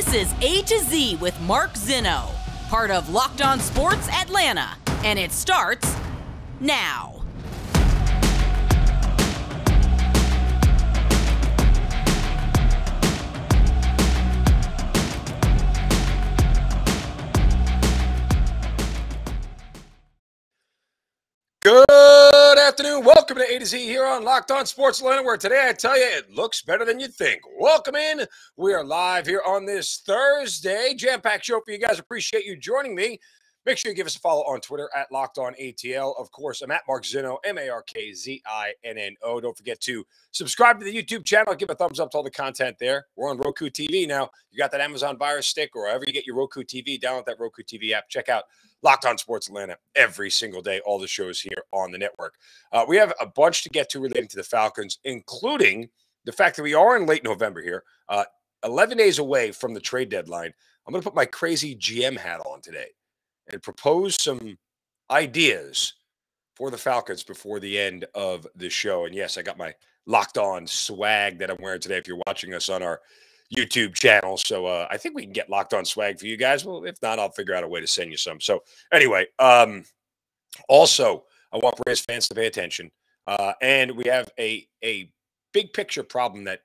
This is A to Z with Mark Zinno, part of Locked On Sports Atlanta, and it starts now. Good afternoon. Welcome to A to Z here on Locked On Sports Atlanta, where today I tell you it looks better than you think. Welcome in. We are live here on this Thursday. Jam-packed show for you guys. Appreciate you joining me. Make sure you give us a follow on Twitter at Locked On ATL. Of course, I'm at Mark Zinno, MarkZinno. Don't forget to subscribe to the YouTube channel. Give a thumbs up to all the content there. We're on Roku TV now. You got that Amazon Fire Stick or wherever you get your Roku TV, download that Roku TV app. Check out Locked On Sports Atlanta every single day, all the shows here on the network. We have a bunch to get to relating to the Falcons, including the fact that we are in late November here, 11 days away from the trade deadline. I'm going to put my crazy GM hat on today and propose some ideas for the Falcons before the end of the show. And yes, I got my Locked On swag that I'm wearing today if you're watching us on our YouTube channel. So I think we can get Locked On swag for you guys. Well, if not, I'll figure out a way to send you some. So anyway, also, I want Braves fans to pay attention. And we have a big picture problem that,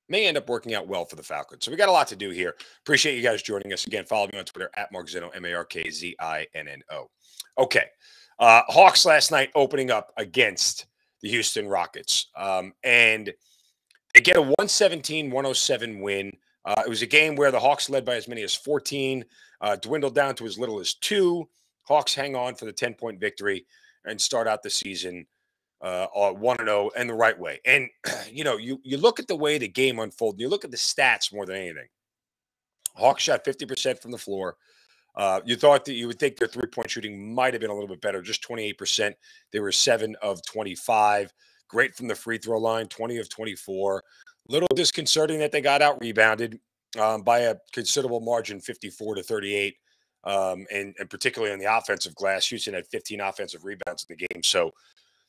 may end up working out well for the Falcons. So we got a lot to do here. Appreciate you guys joining us. Again, follow me on Twitter at Mark Zinno, MarkZinno. Okay. Hawks last night opening up against the Houston Rockets. And they get a 117-107 win. It was a game where the Hawks led by as many as 14, dwindled down to as little as 2. Hawks hang on for the 10-point victory and start out the season 1-0 and the right way. And, you look at the way the game unfolded. You look at the stats more than anything. Hawks shot 50% from the floor. You thought that you would think their three-point shooting might have been a little bit better, just 28%. They were 7 of 25. Great from the free throw line, 20 of 24. Little disconcerting that they got out-rebounded by a considerable margin, 54-38. And particularly on the offensive glass, Houston had 15 offensive rebounds in the game. So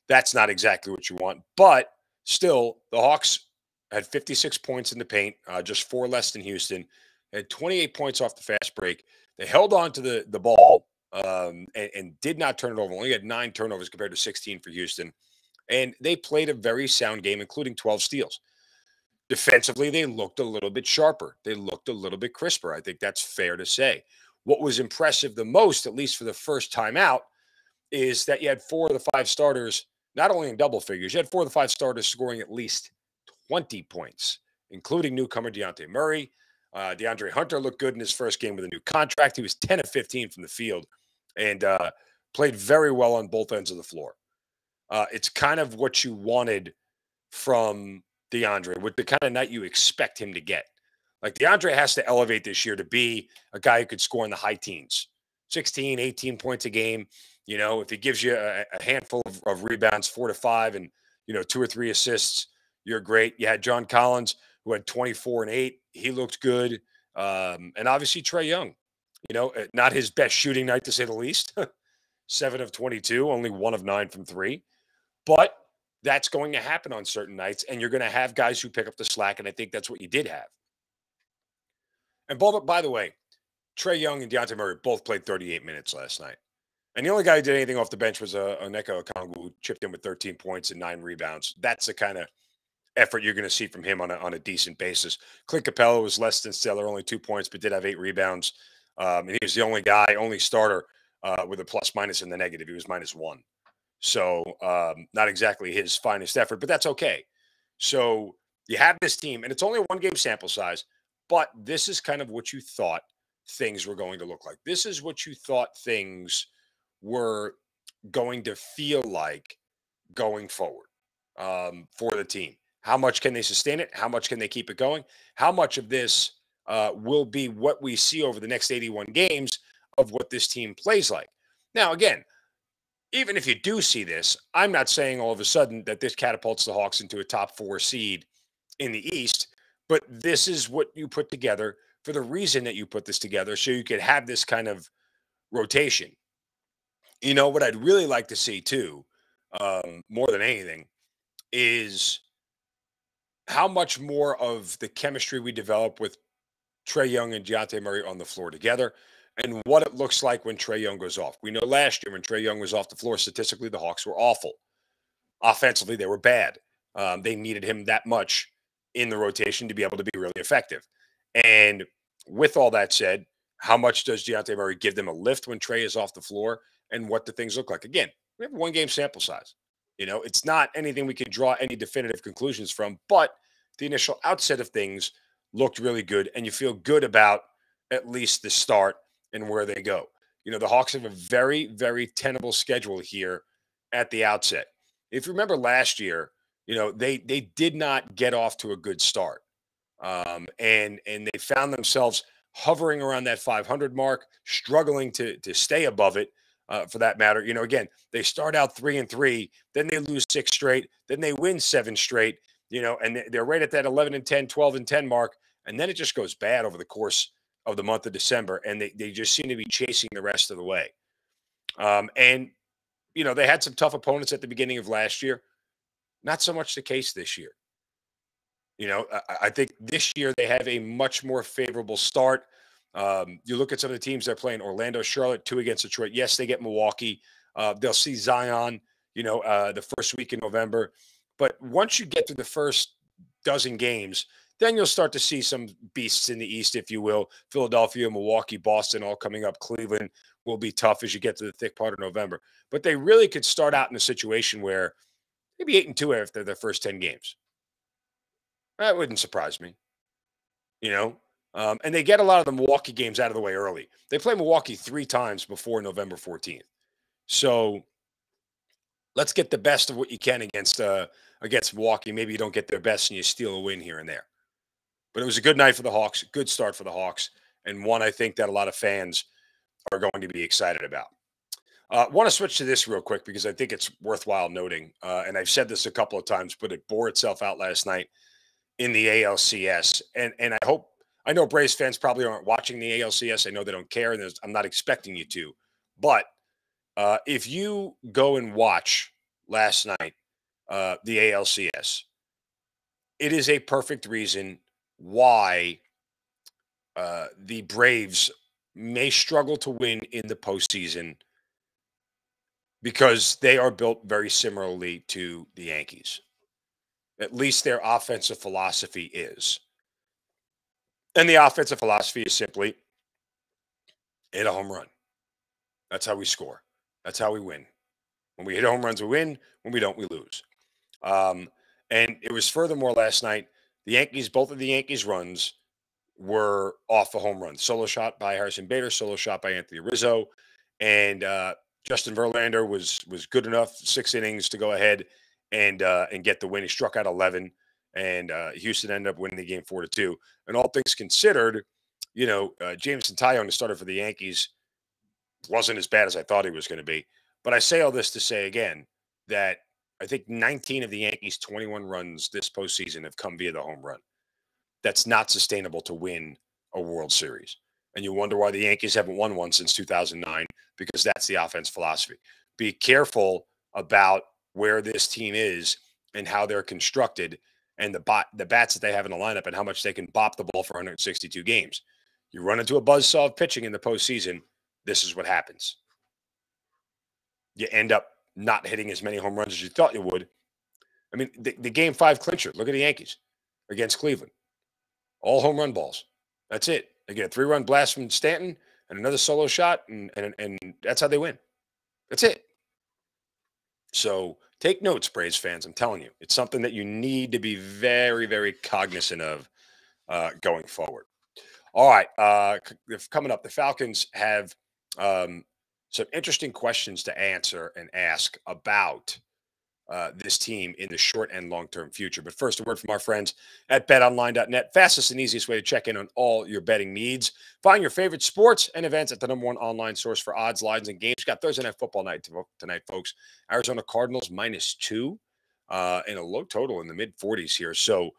that's not exactly what you want. But still, the Hawks had 56 points in the paint, just 4 less than Houston. They had 28 points off the fast break. They held on to the ball and did not turn it over. Only had 9 turnovers compared to 16 for Houston. And they played a very sound game, including 12 steals. Defensively, they looked a little bit sharper. They looked a little bit crisper. I think that's fair to say. What was impressive the most, at least for the first time out, is that you had 4 of the 5 starters, not only in double figures, you had 4 of the 5 starters scoring at least 20 points, including newcomer Deontay Murray. Deandre Hunter looked good in his first game with a new contract. He was 10 of 15 from the field and played very well on both ends of the floor. It's kind of what you wanted from DeAndre, with the kind of night you expect him to get. Like, DeAndre has to elevate this year to be a guy who could score in the high teens, 16, 18 points a game. If he gives you a handful of rebounds, 4 to 5, and, 2 or 3 assists, you're great. You had John Collins, who had 24 and 8. He looked good. And obviously Trae Young, not his best shooting night, to say the least. 7 of 22, only 1 of 9 from 3. But that's going to happen on certain nights, and you're going to have guys who pick up the slack, and I think that's what you did have. And by the way, Trae Young and Deontay Murray both played 38 minutes last night. And the only guy who did anything off the bench was Onyeka Okongwu, who chipped in with 13 points and 9 rebounds. That's the kind of effort you're going to see from him on a decent basis. Clint Capella was less than stellar, only 2 points, but did have 8 rebounds. And he was the only starter with a plus-minus in the negative. He was -1. So not exactly his finest effort, but that's okay. So you have this team, and it's only a 1-game sample size, but this is kind of what you thought things were going to look like. This is what you thought things were going to feel like going forward for the team. How much can they sustain it? How much can they keep it going? How much of this will be what we see over the next 81 games of what this team plays like? Now, again, even if you do see this, I'm not saying all of a sudden that this catapults the Hawks into a top 4 seed in the East, but this is what you put together for the reason that you put this together, so you could have this kind of rotation. What I'd really like to see too, more than anything, is how much more of the chemistry we develop with Trae Young and Dejounte Murray on the floor together and what it looks like when Trae Young goes off. We know last year when Trae Young was off the floor, statistically, the Hawks were awful. Offensively, they were bad. They needed him that much in the rotation to be able to be really effective. And with all that said, how much does Dejounte Murray give them a lift when Trae is off the floor, and what do things look like? Again, we have a one-game sample size. It's not anything we can draw any definitive conclusions from, but the initial outset of things looked really good, and you feel good about at least the start and where they go. The Hawks have a very, very tenable schedule here at the outset. If you remember last year, they did not get off to a good start. And they found themselves hovering around that 500 mark, struggling to stay above it, for that matter. Again, they start out 3-3, then they lose 6 straight, then they win 7 straight, and they're right at that 11-10, 12-10 mark. And then it just goes bad over the course of the month of December. And they just seem to be chasing the rest of the way. And they had some tough opponents at the beginning of last year. Not so much the case this year. I think this year they have a much more favorable start. You look at some of the teams they're playing: Orlando, Charlotte, 2 against Detroit. Yes, they get Milwaukee. They'll see Zion, the first week in November. But once you get through the first dozen games, then you'll start to see some beasts in the East, if you will. Philadelphia, Milwaukee, Boston, all coming up. Cleveland will be tough as you get to the thick part of November. But they really could start out in a situation where maybe 8-2 after their first 10 games. That wouldn't surprise me, and they get a lot of the Milwaukee games out of the way early. They play Milwaukee 3 times before November 14th. So let's get the best of what you can against Milwaukee. Maybe you don't get their best and you steal a win here and there. But it was a good night for the Hawks, good start for the Hawks, and one I think that a lot of fans are going to be excited about. Want to switch to this real quick because I think it's worthwhile noting, and I've said this a couple of times, but it bore itself out last night in the ALCS. And I know Braves fans probably aren't watching the ALCS. I know they don't care, and I'm not expecting you to. But if you go and watch last night, the ALCS, it is a perfect reason why the Braves may struggle to win in the postseason, because they are built very similarly to the Yankees. At least their offensive philosophy is. And the offensive philosophy is simply hit a home run. That's how we score. That's how we win. When we hit home runs, we win. When we don't, we lose. And it was furthermore last night, both of the Yankees runs were off a home run. Solo shot by Harrison Bader, solo shot by Anthony Rizzo. And Justin Verlander was good enough, 6 innings to go ahead and get the win. He struck out 11, and Houston ended up winning the game 4-2. And all things considered, Jameson Taillon, the starter for the Yankees, wasn't as bad as I thought he was going to be. But I say all this to say again that I think 19 of the Yankees' 21 runs this postseason have come via the home run. That's not sustainable to win a World Series. And you wonder why the Yankees haven't won one since 2009, because that's the offense philosophy. Be careful about where this team is and how they're constructed and the bats that they have in the lineup and how much they can bop the ball for 162 games. You run into a buzzsaw of pitching in the postseason, this is what happens. You end up not hitting as many home runs as you thought you would. I mean, the Game 5 clincher, look at the Yankees against Cleveland. All home run balls. That's it. They get a 3-run blast from Stanton and another solo shot, and that's how they win. That's it. So take notes, Braves fans. I'm telling you, it's something that you need to be very, very cognizant of going forward. All right. Coming up, the Falcons have some interesting questions to answer and ask about this team in the short and long-term future. But first, a word from our friends at betonline.net. Fastest and easiest way to check in on all your betting needs. Find your favorite sports and events at the #1 online source for odds, lines, and games. Got Thursday Night Football night tonight, folks. Arizona Cardinals -2 and a low total in the mid-40s here. So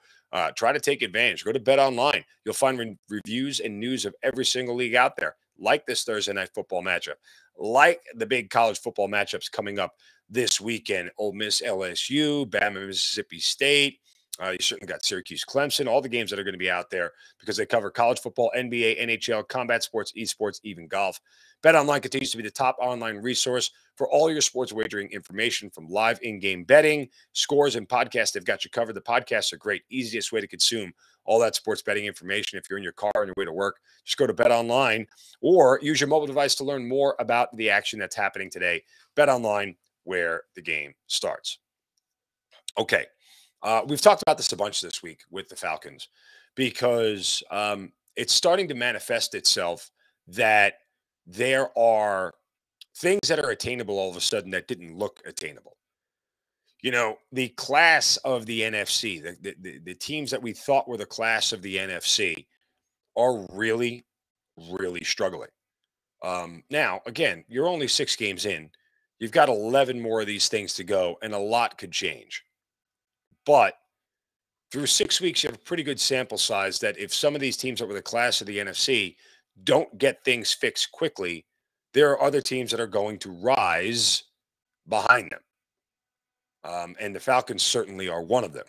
try to take advantage. Go to BetOnline. You'll find reviews and news of every single league out there, like this Thursday Night Football matchup, like the big college football matchups coming up this weekend: Ole Miss, LSU, Bama, Mississippi State, You certainly got Syracuse, Clemson, all the games that are going to be out there because they cover college football, NBA, NHL, combat sports, esports, even golf. BetOnline continues to be the top online resource for all your sports wagering information, from live in-game betting, scores, and podcasts. They've got you covered. The podcasts are great. Easiest way to consume all that sports betting information. If you're in your car on your way to work, just go to BetOnline or use your mobile device to learn more about the action that's happening today. BetOnline, where the game starts. Okay. We've talked about this a bunch this week with the Falcons because it's starting to manifest itself that there are things that are attainable all of a sudden that didn't look attainable. You know, the class of the NFC, the teams that we thought were the class of the NFC are really, really struggling. Now, again, you're only 6 games in. You've got 11 more of these things to go, and a lot could change. But through 6 weeks, you have a pretty good sample size that if some of these teams that were the class of the NFC don't get things fixed quickly, there are other teams that are going to rise behind them. And the Falcons certainly are one of them.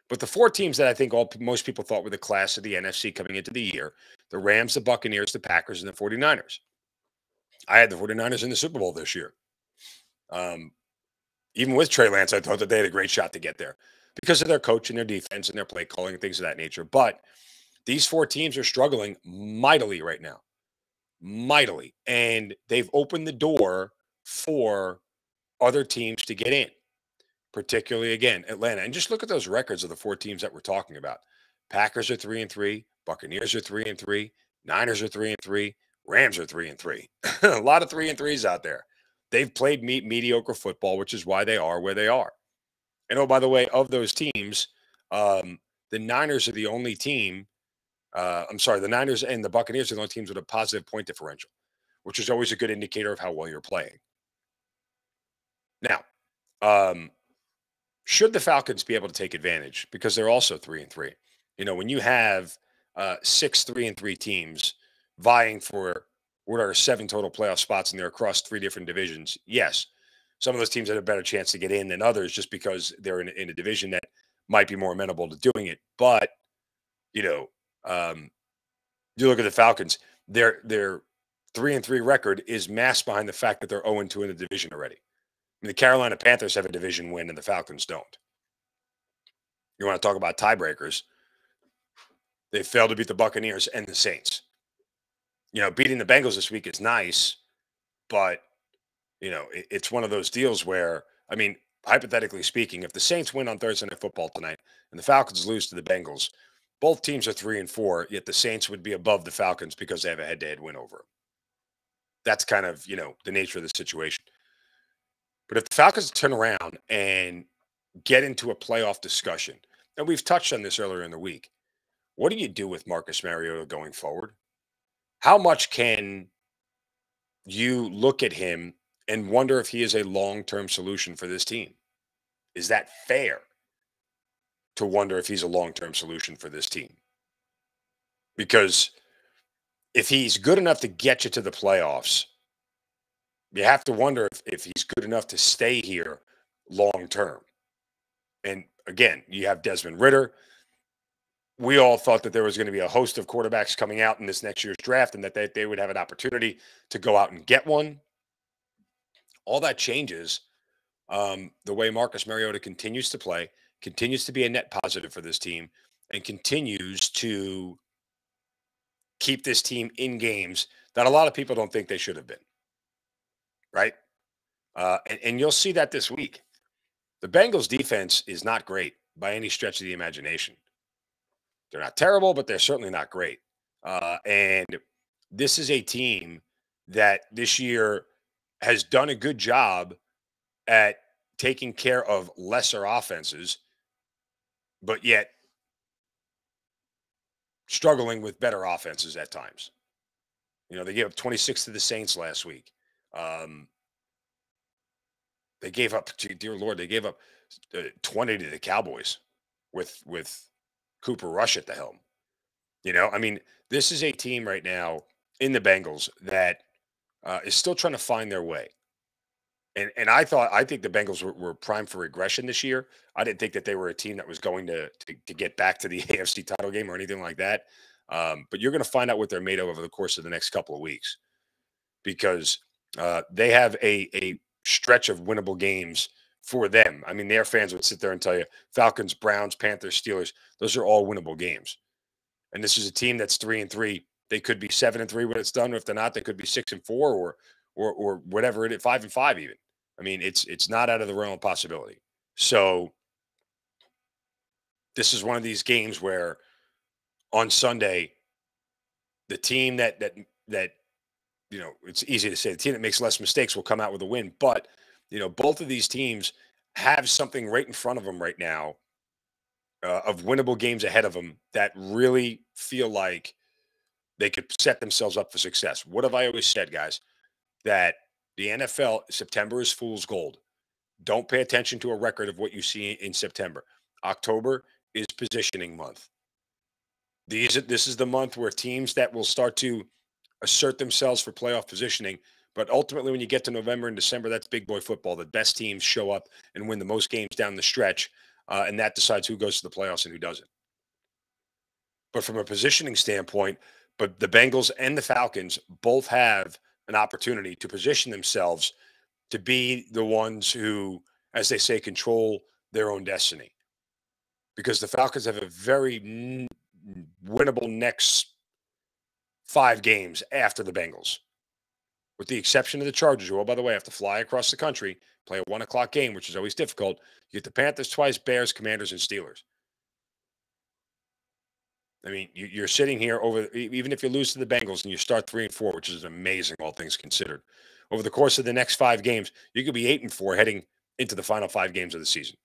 But the 4 teams that I think most people thought were the class of the NFC coming into the year, the Rams, the Buccaneers, the Packers, and the 49ers. I had the 49ers in the Super Bowl this year. Even with Trey Lance, I thought that they had a great shot to get there because of their coach and their defense and their play calling and things of that nature. But these 4 teams are struggling mightily right now. Mightily. And they've opened the door for other teams to get in, particularly, again, Atlanta. And just look at those records of the 4 teams that we're talking about. Packers are 3-3. Buccaneers are 3-3. Niners are 3-3. Rams are 3-3. A lot of 3-3s out there. They've played mediocre football, which is why they are where they are. And oh, by the way, of those teams, the Niners are the only team. The Niners and the Buccaneers are the only teams with a positive point differential, which is always a good indicator of how well you're playing. Now, should the Falcons be able to take advantage, because they're also 3-3? You know, when you have 6 3-3 teams vying for what are 7 total playoff spots, and they're across 3 different divisions, yes, some of those teams have a better chance to get in than others just because they're in a division that might be more amenable to doing it. But, you know, you look at the Falcons, their 3-3 record is masked behind the fact that they're 0-2 in the division already. I mean, the Carolina Panthers have a division win and the Falcons don't. You want to talk about tiebreakers? They failed to beat the Buccaneers and the Saints. You know, beating the Bengals this week is nice, but, you know, it's one of those deals where, I mean, hypothetically speaking, if the Saints win on Thursday Night Football tonight and the Falcons lose to the Bengals, both teams are 3-4, yet the Saints would be above the Falcons because they have a head-to-head win over them. That's kind of, you know, the nature of the situation. But if the Falcons turn around and get into a playoff discussion, and we've touched on this earlier in the week, what do you do with Marcus Mariota going forward? How much can you look at him and wonder if he is a long-term solution for this team? Is that fair to wonder if he's a long-term solution for this team? Because if he's good enough to get you to the playoffs, you have to wonder if he's good enough to stay here long-term. And again, you have Desmond Ridder. We all thought that there was going to be a host of quarterbacks coming out in this next year's draft and that they would have an opportunity to go out and get one. All that changes the way Marcus Mariota continues to play, continues to be a net positive for this team, and continues to keep this team in games that a lot of people don't think they should have been. Right? And you'll see that this week. The Bengals defense is not great by any stretch of the imagination. They're not terrible, but they're certainly not great. And this is a team that this year has done a good job at taking care of lesser offenses, but yet struggling with better offenses at times. You know, they gave up 26 to the Saints last week. They gave up, dear Lord, they gave up 20 to the Cowboys with Cooper Rush at the helm. You know, I mean, this is a team right now in the Bengals that is still trying to find their way. And I think the Bengals were primed for regression this year. I didn't think that they were a team that was going to get back to the AFC title game or anything like that. But you're going to find out what they're made of over the course of the next couple of weeks, because they have a stretch of winnable games for them. I mean, their fans would sit there and tell you Falcons, Browns, Panthers, Steelers, those are all winnable games. And this is a team that's 3-3. They could be 7-3 when it's done. Or if they're not, they could be 6-4 or whatever it is, 5-5 even. I mean, it's not out of the realm of possibility. So this is one of these games where on Sunday, the team that it's easy to say the team that makes less mistakes will come out with a win. But both of these teams have something right in front of them right now of winnable games ahead of them that really feel like they could set themselves up for success. What have I always said, guys? That the NFL, September is fool's gold. Don't pay attention to a record of what you see in September. October is positioning month. This is the month where teams that will start to assert themselves for playoff positioning. But ultimately, when you get to November and December, that's big boy football. The best teams show up and win the most games down the stretch, and that decides who goes to the playoffs and who doesn't. But from a positioning standpoint, but the Bengals and the Falcons both have an opportunity to position themselves to be the ones who, as they say, control their own destiny. Because the Falcons have a very winnable next 5 games after the Bengals, with the exception of the Chargers, who, oh, by the way, have to fly across the country, play a 1 o'clock game, which is always difficult. You get the Panthers twice, Bears, Commanders, and Steelers. I mean, you're sitting here even if you lose to the Bengals and you start 3-4, which is amazing, all things considered. Over the course of the next 5 games, you could be 8-4 heading into the final 5 games of the season.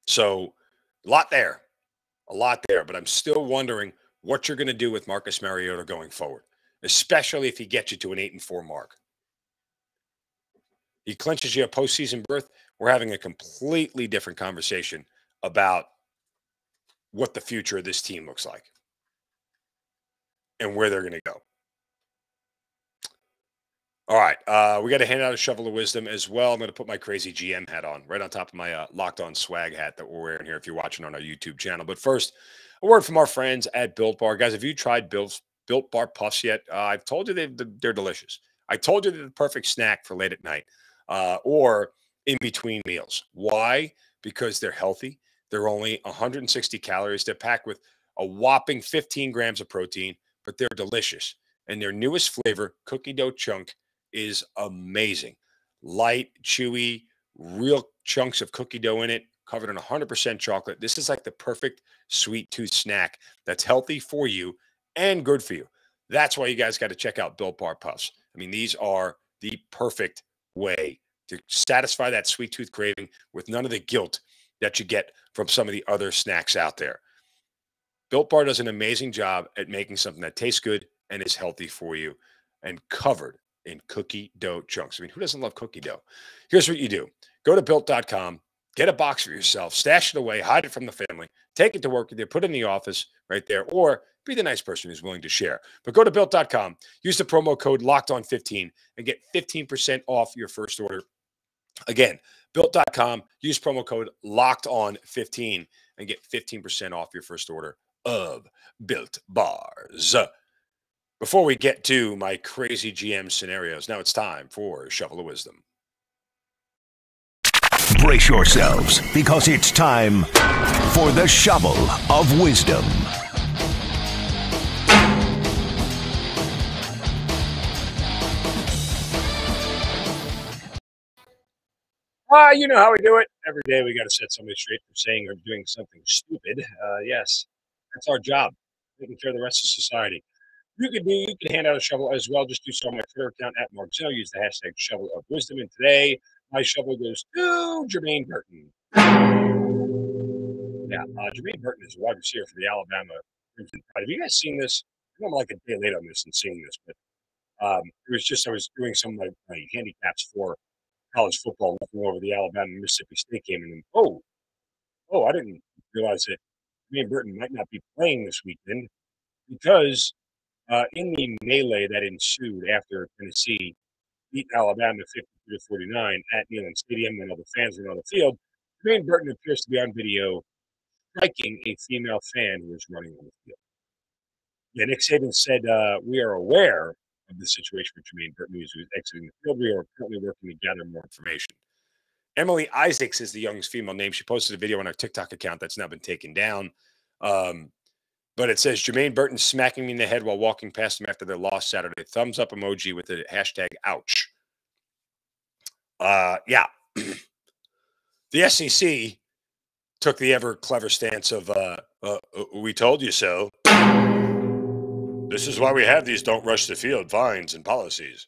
So, a lot there. But I'm still wondering what you're going to do with Marcus Mariota going forward, especially if he gets you to an 8-4 mark. He clinches you a postseason berth. We're having a completely different conversation about what the future of this team looks like and where they're going to go. All right. We got to hand out a shovel of wisdom as well. I'm going to put my crazy GM hat on right on top of my Locked On swag hat that we're wearing here if you're watching on our YouTube channel. But first, a word from our friends at Built Bar. Guys, have you tried Built Bar Puffs yet? I've told you they're delicious. I told you they're the perfect snack for late at night or in between meals. Why? Because they're healthy. They're only 160 calories. They're packed with a whopping 15 grams of protein, but they're delicious. And their newest flavor, cookie dough chunk, is amazing. Light, chewy, real chunks of cookie dough in it, covered in 100% chocolate. This is like the perfect sweet tooth snack that's healthy for you and good for you. That's why you guys got to check out Built Bar Puffs. I mean, these are the perfect way to satisfy that sweet tooth craving with none of the guilt that you get from some of the other snacks out there. Built Bar does an amazing job at making something that tastes good and is healthy for you and covered in cookie dough chunks. I mean, who doesn't love cookie dough? Here's what you do. Go to Built.com, get a box for yourself, stash it away, hide it from the family, take it to work with you, put it in the office right there, or be the nice person who's willing to share. But go to Built.com, use the promo code LOCKEDON15 and get 15% off your first order. Again, Built.com, use promo code LOCKEDON15 and get 15% off your first order of Built Bars. Before we get to my crazy GM scenarios, now it's time for Shovel of Wisdom. Brace yourselves, because it's time for the Shovel of Wisdom. You know how we do it. Every day we got to set somebody straight for saying or doing something stupid. Yes, that's our job, taking care of the rest of society. You can hand out a shovel as well. Just do so on my Twitter account at Mark Zinno. Use the hashtag Shovel of Wisdom. And today, my shovel goes to Jermaine Burton. Yeah, Jermaine Burton is a wide receiver for the Alabama Crimson Tide. Have you guys seen this? I'm like a day late on this and seeing this, but it was just I was doing some of my handicaps for college football, looking over the Alabama Mississippi State game, and then I didn't realize that Jermaine Burton might not be playing this weekend because in the melee that ensued after Tennessee beat Alabama 52-49 at Neyland Stadium when all the fans were on the field, Jermaine Burton appears to be on video striking a female fan who was running on the field. Yeah, Nick Saban said, we are aware of the situation with Jermaine Burton, who was exiting the field. We are currently working to gather more information. Emily Isaacs is the youngest female name. She posted a video on our TikTok account that's now been taken down. But it says, Jermaine Burton smacking me in the head while walking past him after their loss Saturday. Thumbs up emoji with the hashtag ouch. Yeah. The SEC took the ever clever stance of, we told you so. This is why we have these don't rush the field fines and policies.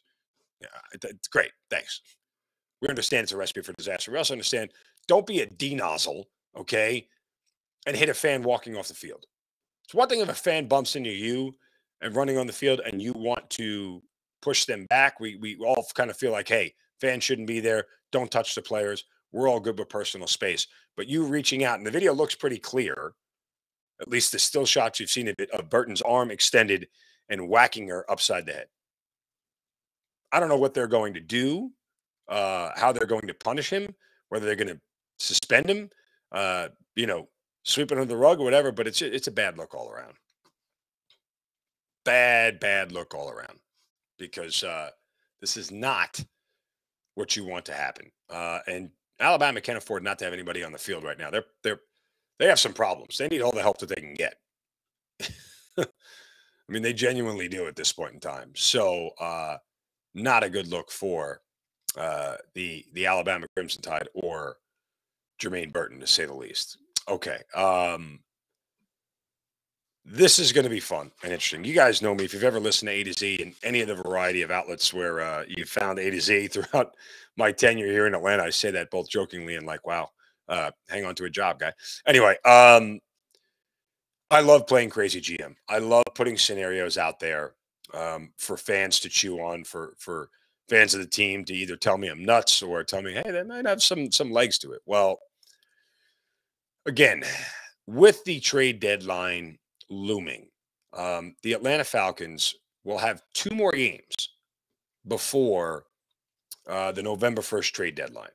Yeah, it's great. Thanks. We understand it's a recipe for disaster. We also understand don't be a D-nozzle, okay, and hit a fan walking off the field. It's one thing if a fan bumps into you and running on the field and you want to push them back. We all kind of feel like, hey, fans shouldn't be there. Don't touch the players. We're all good with personal space. But you reaching out, and the video looks pretty clear, at least the still shots you've seen of Burton's arm extended and whacking her upside the head. I don't know what they're going to do, how they're going to punish him, whether they're going to suspend him, sweep it under the rug or whatever, but it's a bad look all around. Bad look all around because this is not what you want to happen. And Alabama can't afford not to have anybody on the field right now. They have some problems. They need all the help that they can get. I mean, they genuinely do at this point in time. So not a good look for the Alabama Crimson Tide or Jermaine Burton, to say the least. Okay. This is going to be fun and interesting. You guys know me. If you've ever listened to A to Z in any of the variety of outlets where you found A to Z throughout my tenure here in Atlanta, I say that both jokingly and like, wow, hang on to a job, guy. Anyway, I love playing crazy GM. I love putting scenarios out there for fans to chew on, for fans of the team to either tell me I'm nuts or tell me, hey, that might have some legs to it. Well, again, with the trade deadline looming, the Atlanta Falcons will have 2 more games before the November 1st trade deadline.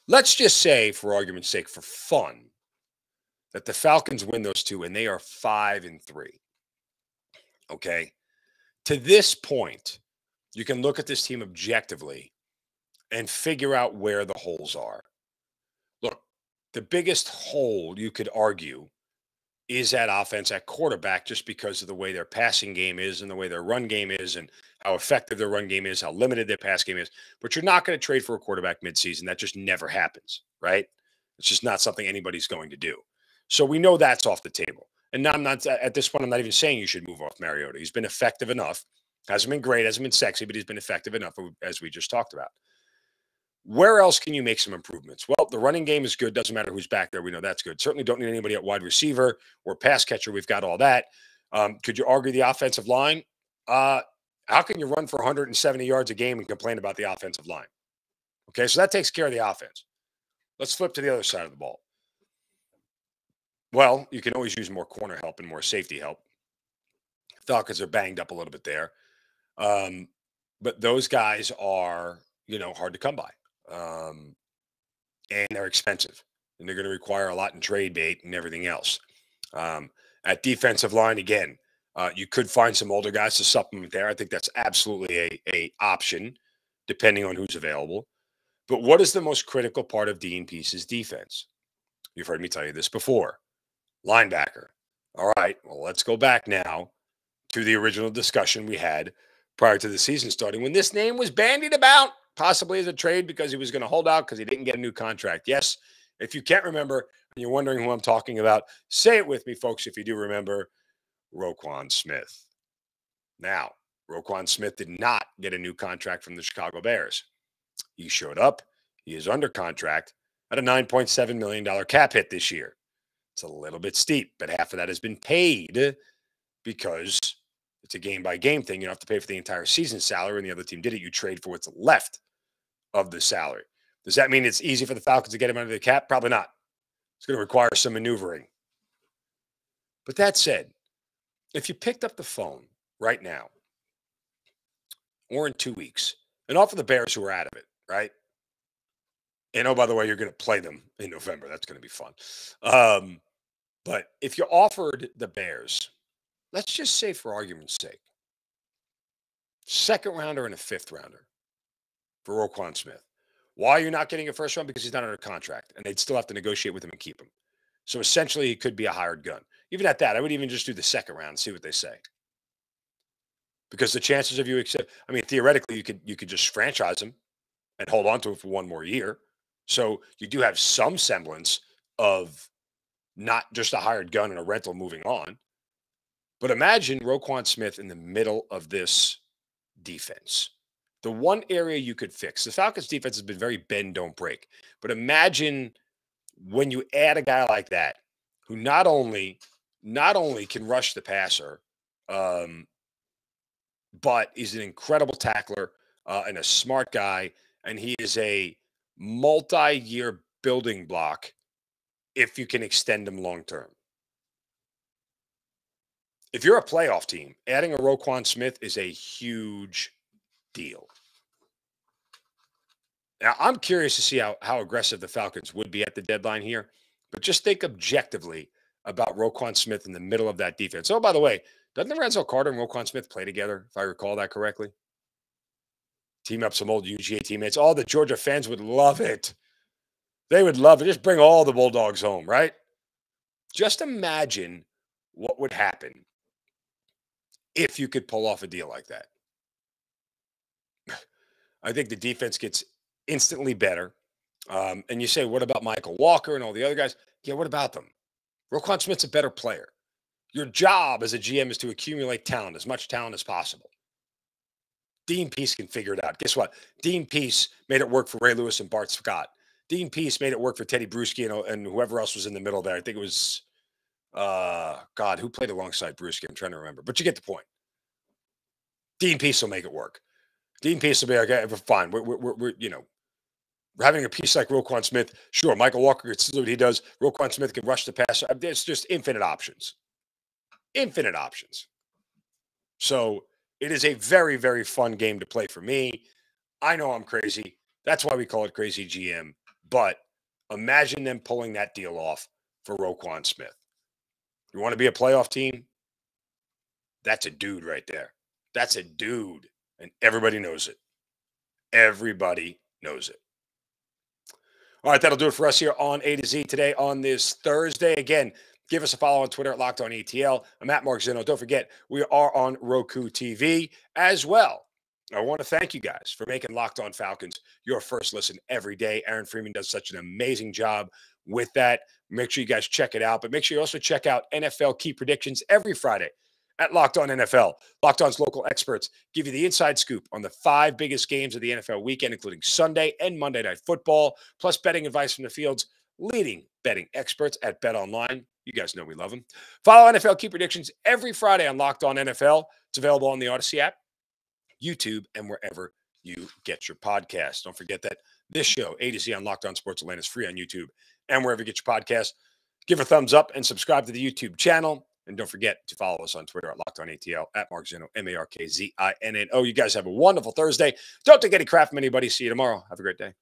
Let's just say, for argument's sake, for fun, that the Falcons win those 2 and they are 5-3. Okay. To this point, you can look at this team objectively and figure out where the holes are. Look, the biggest hole you could argue is that offense at quarterback, just because of the way their passing game is and the way their run game is and how effective their run game is, how limited their pass game is. But you're not going to trade for a quarterback midseason. That just never happens, right? It's just not something anybody's going to do. So we know that's off the table. And now I'm not, at this point, I'm not even saying you should move off Mariota. He's been effective enough. Hasn't been great, hasn't been sexy, but he's been effective enough, as we just talked about. Where else can you make some improvements? Well, the running game is good. Doesn't matter who's back there. We know that's good. Certainly don't need anybody at wide receiver or pass catcher. We've got all that. Could you argue the offensive line? How can you run for 170 yards a game and complain about the offensive line? Okay, so that takes care of the offense. Let's flip to the other side of the ball. Well, you can always use more corner help and more safety help. Falcons are banged up a little bit there. But those guys are, hard to come by. And they're expensive. And they're going to require a lot in trade bait and everything else. At defensive line, again, you could find some older guys to supplement there. I think that's absolutely a option, depending on who's available. But what is the most critical part of Dean Peace's defense? You've heard me tell you this before. Linebacker. All right, well, let's go back now to the original discussion we had prior to the season starting when this name was bandied about, possibly as a trade because he was going to hold out because he didn't get a new contract. Yes, if you can't remember and you're wondering who I'm talking about, say it with me, folks, if you do remember, Roquan Smith. Now, Roquan Smith did not get a new contract from the Chicago Bears. He showed up. He is under contract at a $9.7 million cap hit this year. It's a little bit steep, but half of that has been paid because it's a game-by-game thing. You don't have to pay for the entire season salary, and the other team did it. You trade for what's left of the salary. Does that mean it's easy for the Falcons to get him under the cap? Probably not. It's going to require some maneuvering. But that said, if you picked up the phone right now or in 2 weeks And all for the Bears who are out of it, right? And oh, by the way, you're going to play them in November. That's going to be fun. But if you offered the Bears, let's just say for argument's sake, second rounder and a fifth rounder for Roquan Smith. Why are you not getting a first round? Because he's not under contract, and they'd still have to negotiate with him and keep him. So essentially, he could be a hired gun. Even at that, I would even just do the second round and see what they say. Because the chances of you accept, I mean, theoretically, you could just franchise him and hold on to him for one more year. So you do have some semblance of not just a hired gun and a rental moving on. But imagine Roquan Smith in the middle of this defense. The one area you could fix, the Falcons defense has been very bend, don't break. But imagine when you add a guy like that, who not only can rush the passer, but he's an incredible tackler and a smart guy, and he is a multi-year building block if you can extend him long-term. If you're a playoff team, adding a Roquan Smith is a huge deal. Now, I'm curious to see how aggressive the Falcons would be at the deadline here, but just think objectively about Roquan Smith in the middle of that defense. Oh, by the way, doesn't Lorenzo Carter and Roquan Smith play together, if I recall that correctly? Team up some old UGA teammates. All the Georgia fans would love it. They would love it. Just bring all the Bulldogs home, right? Just imagine what would happen if you could pull off a deal like that. I think the defense gets instantly better. And you say, what about Michael Walker and all the other guys? Yeah, what about them? Roquan Smith's a better player. Your job as a GM is to accumulate talent, as much talent as possible. Dean Pease can figure it out. Guess what? Dean Pease made it work for Ray Lewis and Bart Scott. Dean Pease made it work for Teddy Bruschi and whoever else was in the middle there. I think it was, God, who played alongside Bruschi? I'm trying to remember. But you get the point. Dean Pease will make it work. Dean Pease will be like, okay, fine. We're having a piece like Roquan Smith. Sure, Michael Walker can do what he does. Roquan Smith can rush the passer. There's just infinite options. Infinite options. So it is a very, very fun game to play for me. I know I'm crazy. That's why we call it Crazy GM. But imagine them pulling that deal off for Roquan Smith. You want to be a playoff team? That's a dude right there. That's a dude. And everybody knows it. Everybody knows it. All right, that'll do it for us here on A to Z today on this Thursday. Again, give us a follow on Twitter at LockedOnATL. I'm at Mark Zinno. Don't forget, we are on Roku TV as well. I want to thank you guys for making Locked On Falcons your first listen every day. Aaron Freeman does such an amazing job with that. Make sure you guys check it out. But make sure you also check out NFL Key Predictions every Friday at Locked On NFL. Locked On's local experts give you the inside scoop on the 5 biggest games of the NFL weekend, including Sunday and Monday Night Football, plus betting advice from the field's leading betting experts at BetOnline. You guys know we love them. Follow NFL Key Predictions every Friday on Locked On NFL. It's available on the Odyssey app, YouTube, and wherever you get your podcasts. Don't forget that this show, A to Z on Locked On Sports Atlanta, is free on YouTube and wherever you get your podcasts. Give a thumbs up and subscribe to the YouTube channel. And don't forget to follow us on Twitter at LockedOnATL, at Mark Zinno, MarkZinno. You guys have a wonderful Thursday. Don't take any crap from anybody. See you tomorrow. Have a great day.